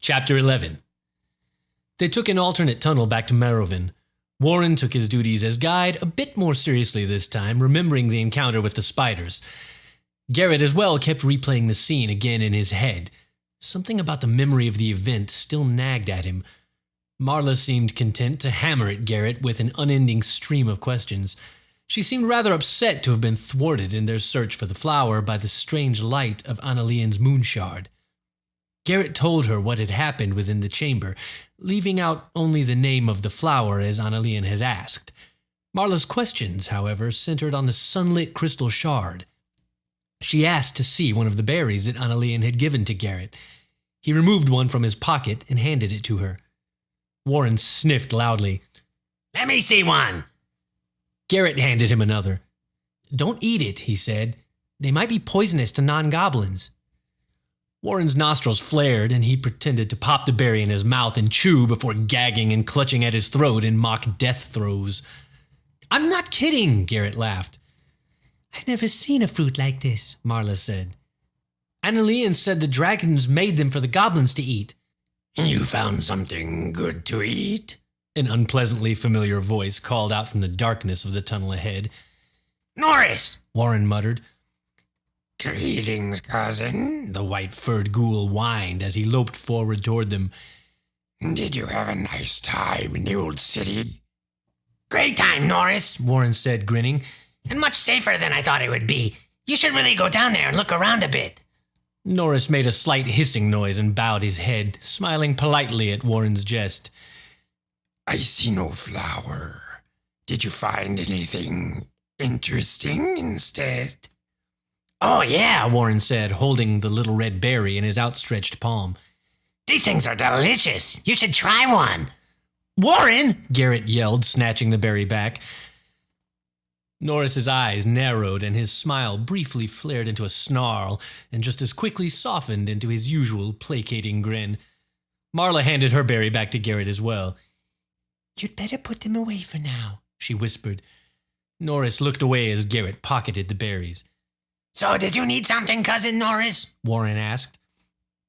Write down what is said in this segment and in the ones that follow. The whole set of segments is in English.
Chapter 11. They took an alternate tunnel back to Merovin. Warren took his duties as guide a bit more seriously this time, remembering the encounter with the spiders. Garrett as well kept replaying the scene again in his head. Something about the memory of the event still nagged at him. Marla seemed content to hammer at Garrett with an unending stream of questions. She seemed rather upset to have been thwarted in their search for the flower by the strange light of Annalien's moonshard. Garrett told her what had happened within the chamber, leaving out only the name of the flower as Annalien had asked. Marla's questions, however, centered on the sunlit crystal shard. She asked to see one of the berries that Annalien had given to Garrett. He removed one from his pocket and handed it to her. Warren sniffed loudly. "Let me see one." Garrett handed him another. "Don't eat it," he said. "They might be poisonous to non-goblins." Warren's nostrils flared, and he pretended to pop the berry in his mouth and chew before gagging and clutching at his throat in mock death throes. "I'm not kidding," Garrett laughed. "I've never seen a fruit like this," Marla said. "Annalien said the dragons made them for the goblins to eat." "You found something good to eat?" An unpleasantly familiar voice called out from the darkness of the tunnel ahead. "Norris!" Warren muttered. "Greetings, cousin," The white-furred ghoul whined as he loped forward toward them. "Did you have a nice time in the old city?" "Great time, Norris," Warren said, grinning. "and much safer than I thought it would be. You should really go down there and look around a bit." Norris made a slight hissing noise and bowed his head, smiling politely at Warren's jest. "I see no flower. Did you find anything interesting instead?" "Oh, yeah," Warren said, holding the little red berry in his outstretched palm. "These things are delicious. You should try one." "Warren!" Garrett yelled, snatching the berry back. Norris's eyes narrowed and his smile briefly flared into a snarl and just as quickly softened into his usual placating grin. Marla handed her berry back to Garrett as well. "You'd better put them away for now," she whispered. Norris looked away as Garrett pocketed the berries. "So did you need something, Cousin Norris?" Warren asked.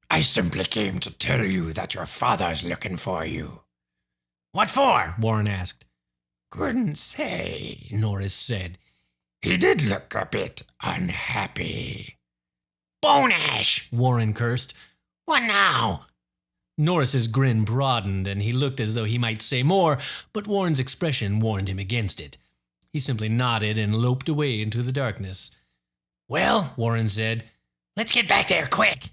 "I simply came to tell you that your father's looking for you." "What for?" Warren asked. "Couldn't say," Norris said. "He did look a bit unhappy." "Bonash!" Warren cursed. "What now?" Norris's grin broadened and he looked as though he might say more, but Warren's expression warned him against it. He simply nodded and loped away into the darkness. "Well," Warren said, "let's get back there quick."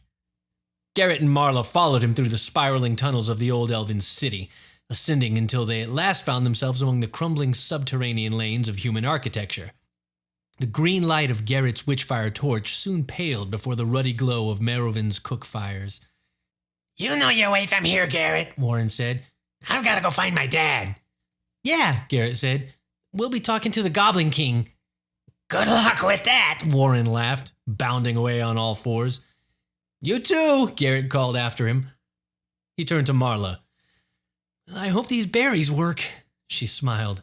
Garrett and Marla followed him through the spiraling tunnels of the old elven city, ascending until they at last found themselves among the crumbling subterranean lanes of human architecture. The green light of Garrett's witchfire torch soon paled before the ruddy glow of Merovin's cook fires. "You know your way from here, Garrett," Warren said. "I've got to go find my dad." "Yeah," Garrett said. "We'll be talking to the Goblin King." "Good luck with that," Warren laughed, bounding away on all fours. "You too," Garrett called after him. He turned to Marla. "I hope these berries work," she smiled.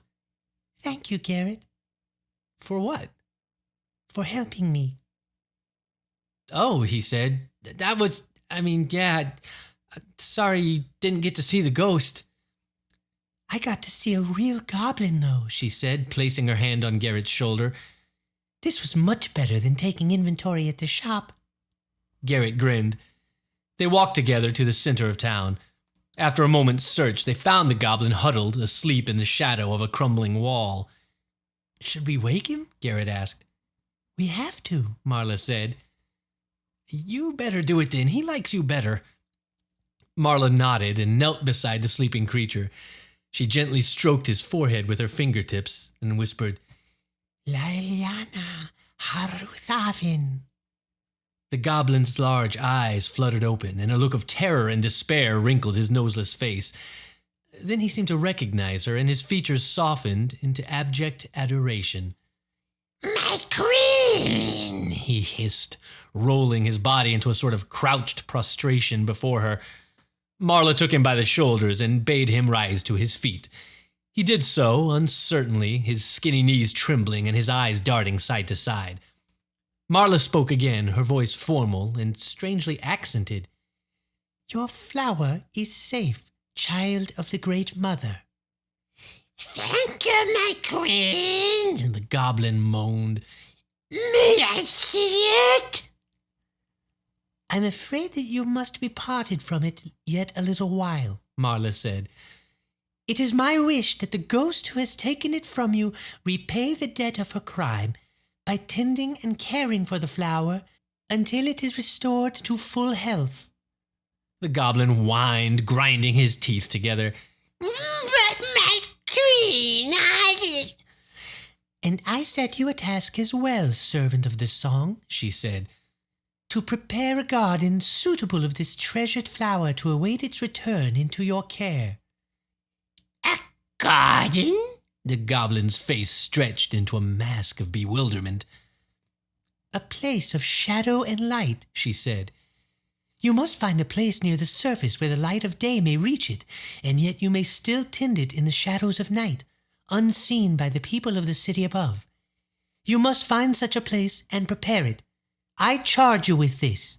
"Thank you, Garrett." "For what?" "For helping me." "Oh," he said. Yeah. Sorry you didn't get to see the ghost." "I got to see a real goblin, though," she said, placing her hand on Garrett's shoulder. "This was much better than taking inventory at the shop." Garrett grinned. They walked together to the center of town. After a moment's search, they found the goblin huddled, asleep in the shadow of a crumbling wall. "Should we wake him?" Garrett asked. "We have to," Marla said. "You better do it then. He likes you better." Marla nodded and knelt beside the sleeping creature. She gently stroked his forehead with her fingertips and whispered, "Laeliana Haruthavin." The goblin's large eyes fluttered open, and a look of terror and despair wrinkled his noseless face. Then he seemed to recognize her, and his features softened into abject adoration. "My queen!" he hissed, rolling his body into a sort of crouched prostration before her. Marla took him by the shoulders and bade him rise to his feet. He did so, uncertainly, his skinny knees trembling and his eyes darting side to side. Marla spoke again, her voice formal and strangely accented. Your flower is safe, child of the Great Mother. Thank you, my queen. And the goblin moaned. May I see it? I'm afraid that you must be parted from it yet a little while, Marla said. It is my wish that the ghost who has taken it from you repay the debt of her crime by tending and caring for the flower until it is restored to full health. The goblin whined, grinding his teeth together. But my queen, And I set you a task as well, servant of the song, she said, to prepare a garden suitable of this treasured flower to await its return into your care. A garden? The goblin's face stretched into a mask of bewilderment. A place of shadow and light, she said. You must find a place near the surface where the light of day may reach it, and yet you may still tend it in the shadows of night, unseen by the people of the city above. You must find such a place and prepare it. I charge you with this.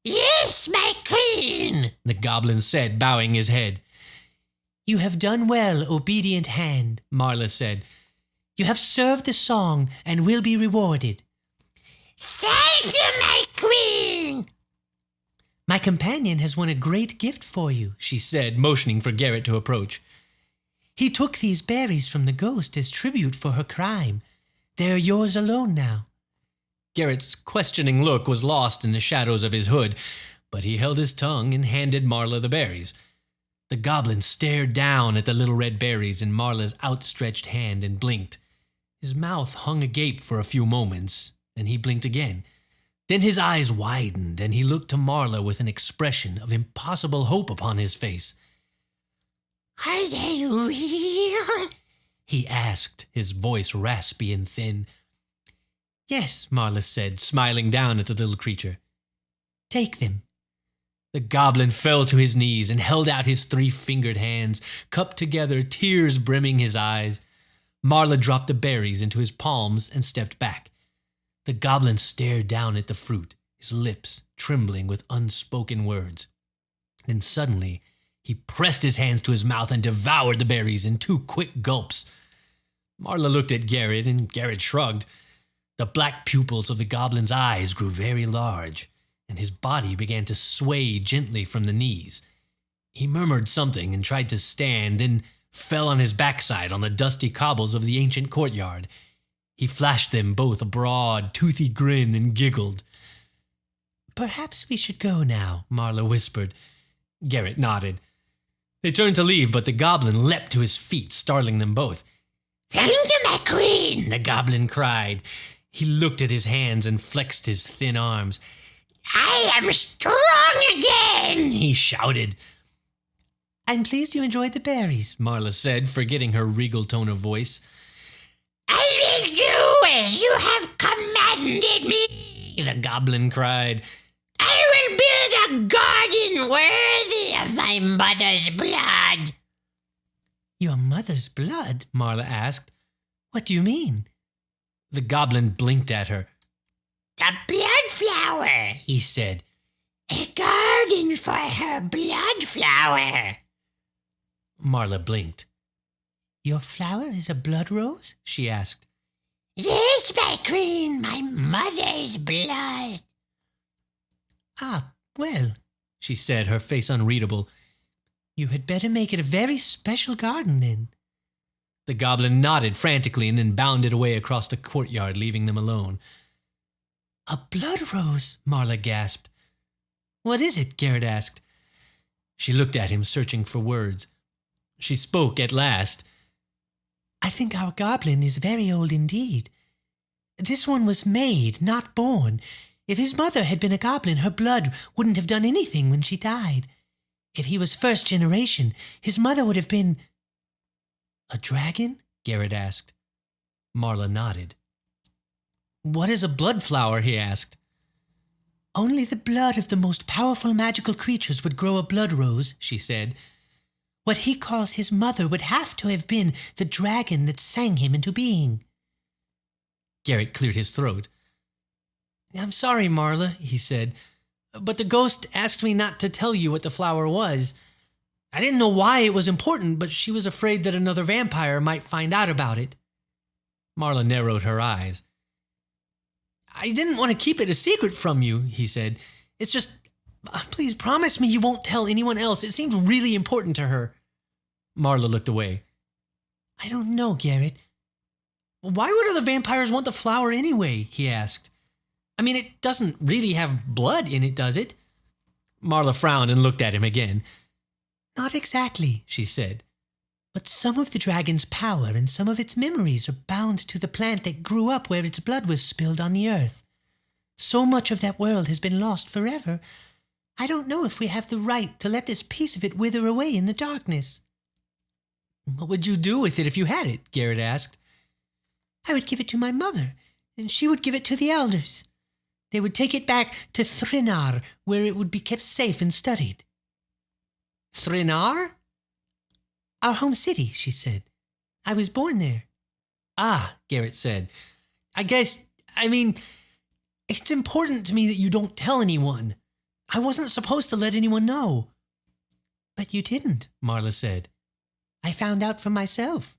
Yes, my queen, the goblin said, bowing his head. You have done well, obedient hand, Marla said. You have served the song and will be rewarded. Thank you, my queen. My companion has won a great gift for you, she said, motioning for Garrett to approach. He took these berries from the ghost as tribute for her crime. They are yours alone now. Garrett's questioning look was lost in the shadows of his hood, but he held his tongue and handed Marla the berries. The goblin stared down at the little red berries in Marla's outstretched hand and blinked. His mouth hung agape for a few moments, then he blinked again. Then his eyes widened, and he looked to Marla with an expression of impossible hope upon his face. Are they real? He asked, his voice raspy and thin. Yes, Marla said, smiling down at the little creature. Take them. The goblin fell to his knees and held out his 3-fingered hands, cupped together, tears brimming his eyes. Marla dropped the berries into his palms and stepped back. The goblin stared down at the fruit, his lips trembling with unspoken words. Then suddenly, he pressed his hands to his mouth and devoured the berries in 2 quick gulps. Marla looked at Garrett, and Garrett shrugged. The black pupils of the goblin's eyes grew very large, and his body began to sway gently from the knees. He murmured something and tried to stand, then fell on his backside on the dusty cobbles of the ancient courtyard. He flashed them both a broad, toothy grin and giggled. Perhaps we should go now, Marla whispered. Garrett nodded. They turned to leave, but the goblin leapt to his feet, startling them both. Thank you, my queen, the goblin cried. He looked at his hands and flexed his thin arms. I am strong again, he shouted. I'm pleased you enjoyed the berries, Marla said, forgetting her regal tone of voice. I will do as you have commanded me, the goblin cried. I will build a garden worthy of my mother's blood. Your mother's blood? Marla asked. What do you mean? The goblin blinked at her. The blood flower, he said. A garden for her blood flower. Marla blinked. Your flower is a blood rose? She asked. Yes, my queen, my mother's blood. Ah, well, she said, her face unreadable. You had better make it a very special garden, then. The goblin nodded frantically and then bounded away across the courtyard, leaving them alone. A blood rose, Marla gasped. What is it? Garrett asked. She looked at him, searching for words. She spoke at last. I think our goblin is very old indeed. This one was made, not born. If his mother had been a goblin, her blood wouldn't have done anything when she died. If he was first generation, his mother would have been... A dragon? Garrett asked. Marla nodded. What is a blood flower? He asked. Only the blood of the most powerful magical creatures would grow a blood rose, she said. What he calls his mother would have to have been the dragon that sang him into being. Garrett cleared his throat. I'm sorry, Marla, he said. But the ghost asked me not to tell you what the flower was. I didn't know why it was important, but she was afraid that another vampire might find out about it. Marla narrowed her eyes. I didn't want to keep it a secret from you, he said. It's just, please promise me you won't tell anyone else. It seemed really important to her. Marla looked away. I don't know, Garrett. Why would other vampires want the flower anyway? He asked. I mean, it doesn't really have blood in it, does it? Marla frowned and looked at him again. Not exactly, she said. But some of the dragon's power and some of its memories are bound to the plant that grew up where its blood was spilled on the earth. So much of that world has been lost forever. I don't know if we have the right to let this piece of it wither away in the darkness. What would you do with it if you had it? Garrett asked. I would give it to my mother, and she would give it to the elders. They would take it back to Thrinar, where it would be kept safe and studied. Thrinar? Our home city, she said. I was born there. Ah, Garrett said. I mean, it's important to me that you don't tell anyone. I wasn't supposed to let anyone know. But you didn't, Marla said. I found out for myself.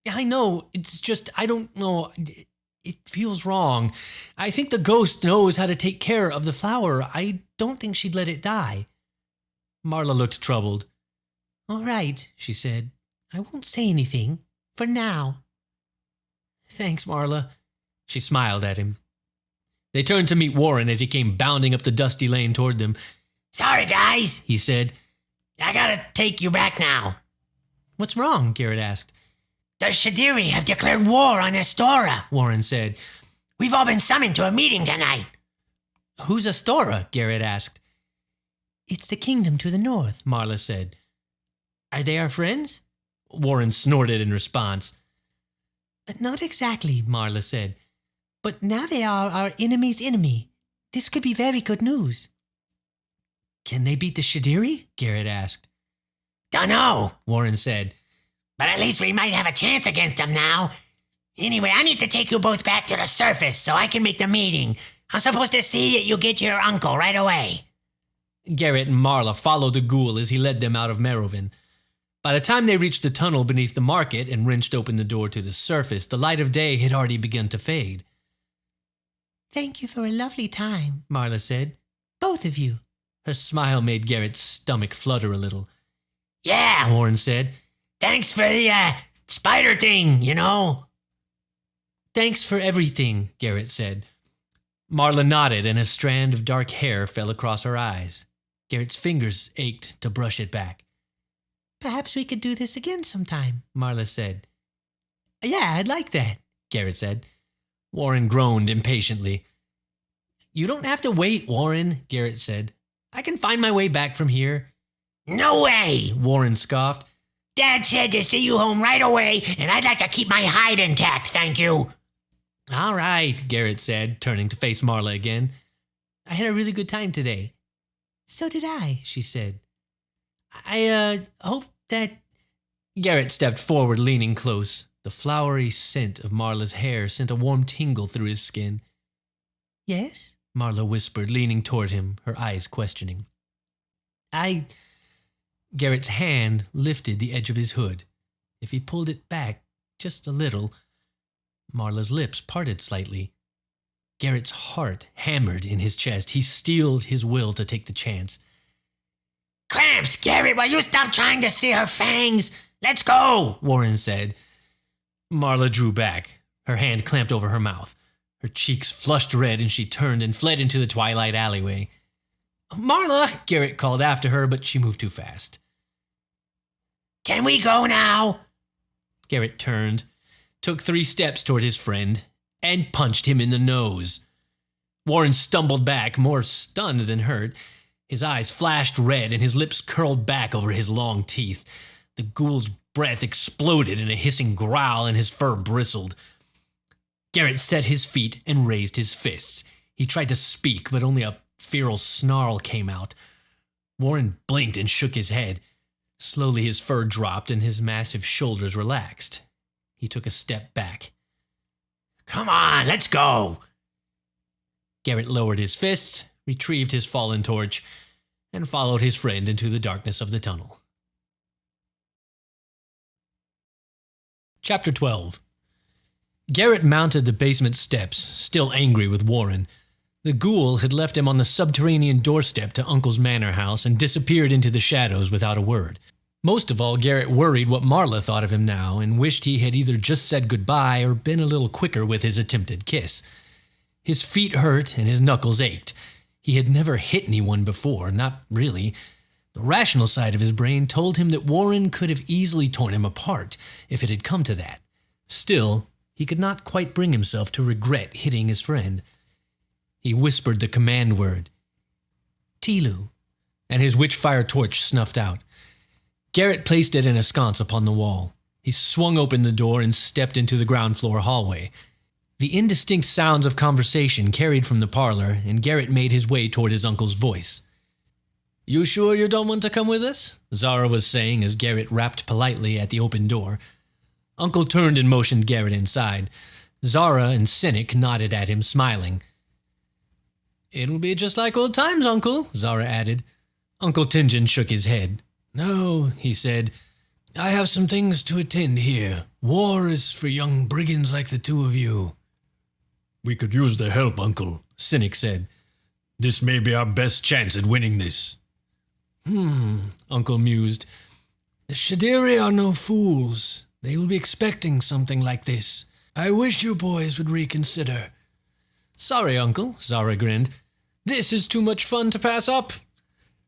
I know, it's just, I don't know, it feels wrong. I think the ghost knows how to take care of the flower. I don't think she'd let it die. Marla looked troubled. All right, she said. I won't say anything, for now. Thanks, Marla. She smiled at him. They turned to meet Warren as he came bounding up the dusty lane toward them. Sorry, guys, He said. I gotta take you back now. What's wrong? Garrett asked. The Shadiri have declared war on Astora, Warren said. We've all been summoned to a meeting tonight. Who's Astora? Garrett asked. It's the kingdom to the north. Marla said. Are they our friends? Warren snorted in response. Not exactly, Marla said. but now they are our enemy's enemy. This could be very good news. Can they beat the Shadiri? Garrett asked. Dunno, Warren said. but at least we might have a chance against them now. Anyway, I need to take you both back to the surface so I can make the meeting. I'm supposed to see that you get to your uncle right away. Garrett and Marla followed the ghoul as he led them out of Merovin. By the time they reached the tunnel beneath the market and wrenched open the door to the surface, the light of day had already begun to fade. Thank you for a lovely time, Marla said. both of you. Her smile made Garrett's stomach flutter a little. Yeah, Warren said. thanks for the spider thing, you know. Thanks for everything, Garrett said. Marla nodded and a strand of dark hair fell across her eyes. Garrett's fingers ached to brush it back. Perhaps we could do this again sometime. Marla said. Yeah, I'd like that, Garrett said. Warren groaned impatiently. You don't have to wait, Warren, Garrett said. I can find my way back from here. No way, Warren scoffed. Dad said to see you home right away, and I'd like to keep my hide intact, thank you. All right, Garrett said, turning to face Marla again. I had a really good time today. So did I, She said. I hope that... Garrett stepped forward, leaning close. The flowery scent of Marla's hair sent a warm tingle through his skin. Yes? Marla whispered, leaning toward him, her eyes questioning. Garrett's hand lifted the edge of his hood. If he pulled it back just a little, Marla's lips parted slightly. Garrett's heart hammered in his chest. He steeled his will to take the chance. Cramps, Garrett, will you stop trying to see her fangs? Let's go, Warren said. Marla drew back, her hand clamped over her mouth. Her cheeks flushed red and she turned and fled into the twilight alleyway. Marla, Garrett called after her, but she moved too fast. Can we go now? Garrett turned, took 3 steps toward his friend, and punched him in the nose. Warren stumbled back, more stunned than hurt. His eyes flashed red and his lips curled back over his long teeth. The ghoul's breath exploded in a hissing growl and his fur bristled. Garrett set his feet and raised his fists. He tried to speak, but only a feral snarl came out. Warren blinked and shook his head. Slowly his fur dropped and his massive shoulders relaxed. He took a step back. Come on, let's go. Garrett lowered his fists, retrieved his fallen torch, and followed his friend into the darkness of the tunnel. Chapter 12. Garrett mounted the basement steps, still angry with Warren. The ghoul had left him on the subterranean doorstep to Uncle's manor house and disappeared into the shadows without a word. Most of all, Garrett worried what Marla thought of him now and wished he had either just said goodbye or been a little quicker with his attempted kiss. His feet hurt and his knuckles ached. He had never hit anyone before, not really. The rational side of his brain told him that Warren could have easily torn him apart if it had come to that. Still, he could not quite bring himself to regret hitting his friend. He whispered the command word, Tilu, and his witchfire torch snuffed out. Garrett placed it in a sconce upon the wall. He swung open the door and stepped into the ground floor hallway. The indistinct sounds of conversation carried from the parlor, and Garrett made his way toward his uncle's voice. "You sure you don't want to come with us?" Zara was saying as Garrett rapped politely at the open door. Uncle turned and motioned Garrett inside. Zara and Cynic nodded at him, smiling. "It'll be just like old times, Uncle," Zara added. Uncle Tingen shook his head. "No," he said. "I have some things to attend here. War is for young brigands like the two of you." "We could use the help, Uncle," Cynic said. "This may be our best chance at winning this." Uncle mused. "The Shadiri are no fools. They will be expecting something like this. I wish you boys would reconsider." "Sorry, Uncle," Zara grinned. "This is too much fun to pass up."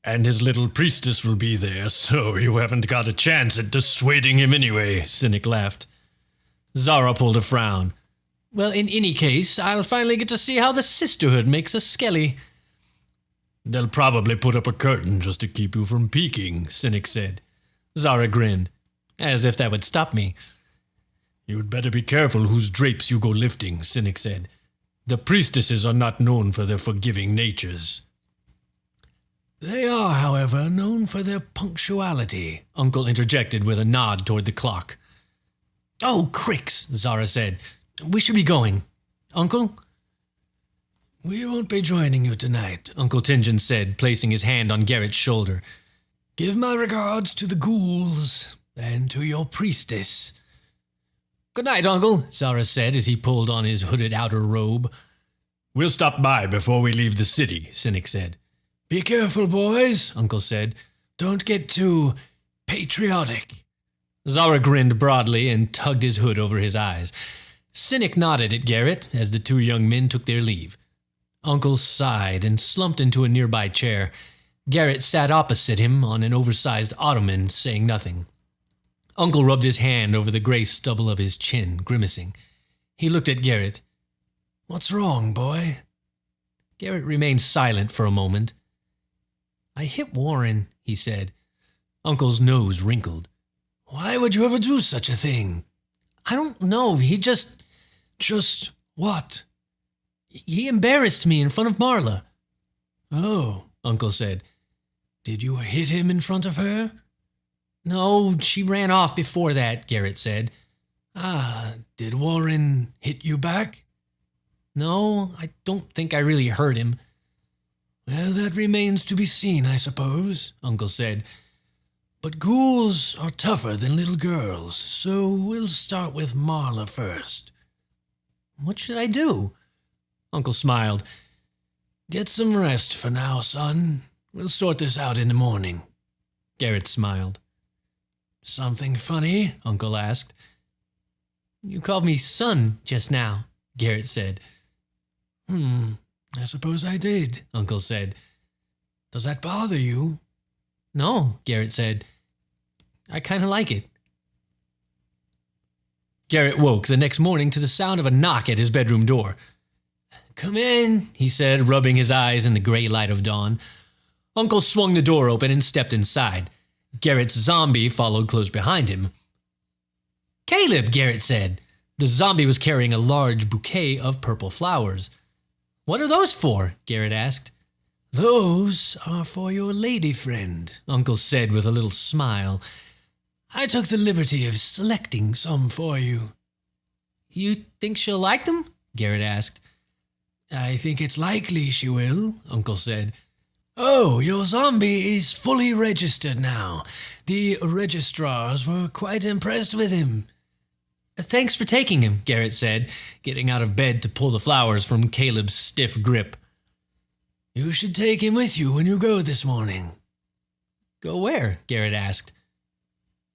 "And his little priestess will be there, so you haven't got a chance at dissuading him anyway," Cynic laughed. Zara pulled a frown. "Well, in any case, I'll finally get to see how the sisterhood makes a skelly." "They'll probably put up a curtain just to keep you from peeking," Cynic said. Zara grinned. "As if that would stop me." "You'd better be careful whose drapes you go lifting," Cynic said. "The priestesses are not known for their forgiving natures." "They are, however, known for their punctuality," Uncle interjected with a nod toward the clock. "Oh, cricks," Zara said. "We should be going. Uncle?" "We won't be joining you tonight," Uncle Tingen said, placing his hand on Garrett's shoulder. "Give my regards to the ghouls and to your priestess." "Good night, Uncle," Zara said as he pulled on his hooded outer robe. "We'll stop by before we leave the city," Cynic said. "Be careful, boys," Uncle said. "Don't get too patriotic." Zara grinned broadly and tugged his hood over his eyes. Cynic nodded at Garrett as the two young men took their leave. Uncle sighed and slumped into a nearby chair. Garrett sat opposite him on an oversized ottoman, saying nothing. Uncle rubbed his hand over the gray stubble of his chin, grimacing. He looked at Garrett. "What's wrong, boy?" Garrett remained silent for a moment. "I hit Warren," he said. Uncle's nose wrinkled. "Why would you ever do such a thing?" "I don't know. He just what?" "He embarrassed me in front of Marla." "Oh," Uncle said. "Did you hit him in front of her?" "No, she ran off before that," Garrett said. "Ah, did Warren hit you back?" "No, I don't think I really hurt him." "Well, that remains to be seen, I suppose," Uncle said. "But ghouls are tougher than little girls, so we'll start with Marla first." "What should I do?" Uncle smiled. "Get some rest for now, son. We'll sort this out in the morning." Garrett smiled. "Something funny?" Uncle asked. "You called me son just now," Garrett said. I suppose I did," Uncle said. "Does that bother you?" "No," Garrett said. "I kind of like it." Garrett woke the next morning to the sound of a knock at his bedroom door. "Come in," he said, rubbing his eyes in the gray light of dawn. Uncle swung the door open and stepped inside. Garrett's zombie followed close behind him. "Caleb," Garrett said. The zombie was carrying a large bouquet of purple flowers. "What are those for?" Garrett asked. "Those are for your lady friend," Uncle said with a little smile. "I took the liberty of selecting some for you." "You think she'll like them?" Garrett asked. I think it's likely she will, Uncle said. Oh, your zombie is fully registered now. The registrars were quite impressed with him. Thanks for taking him, Garrett said, getting out of bed to pull the flowers from Caleb's stiff grip. You should take him with you when you go this morning. Go where? Garrett asked.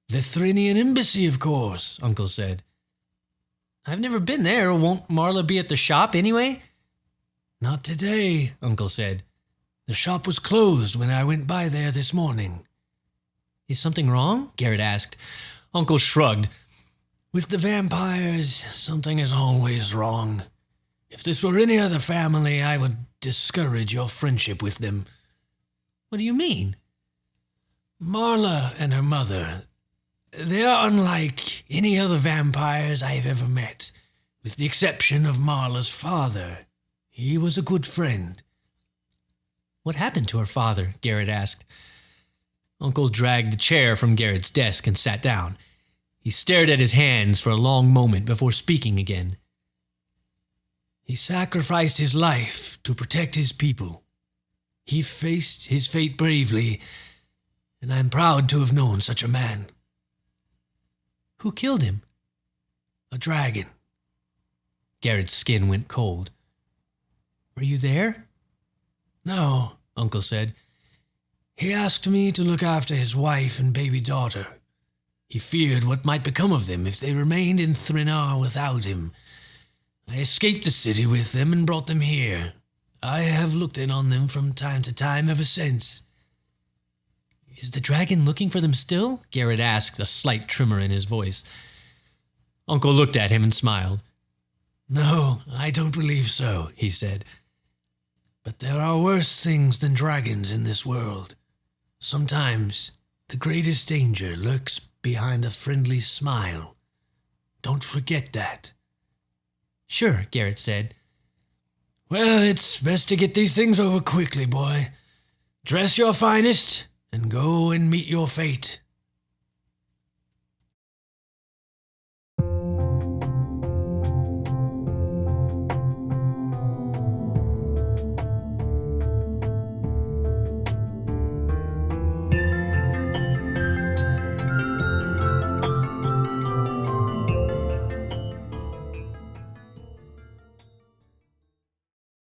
The Thrinian Embassy, of course, Uncle said. I've never been there. Won't Marla be at the shop anyway? Not today, Uncle said. The shop was closed when I went by there this morning. Is something wrong? Garrett asked. Uncle shrugged. With the vampires, something is always wrong. If this were any other family, I would discourage your friendship with them. What do you mean? Marla and her mother, they are unlike any other vampires I have ever met, with the exception of Marla's father. He was a good friend. What happened to her father? Garrett asked. Uncle dragged the chair from Garrett's desk and sat down. He stared at his hands for a long moment before speaking again. He sacrificed his life to protect his people. He faced his fate bravely, and I'm proud to have known such a man. Who killed him? A dragon. Garrett's skin went cold. Were you there? No, Uncle said. He asked me to look after his wife and baby daughter. He feared what might become of them if they remained in Thrinar without him. I escaped the city with them and brought them here. I have looked in on them from time to time ever since. Is the dragon looking for them still? Garrett asked, a slight tremor in his voice. Uncle looked at him and smiled. No, I don't believe so, he said. But there are worse things than dragons in this world. Sometimes the greatest danger lurks behind a friendly smile. Don't forget that. Sure, Garrett said. Well, it's best to get these things over quickly, boy. Dress your finest and go and meet your fate.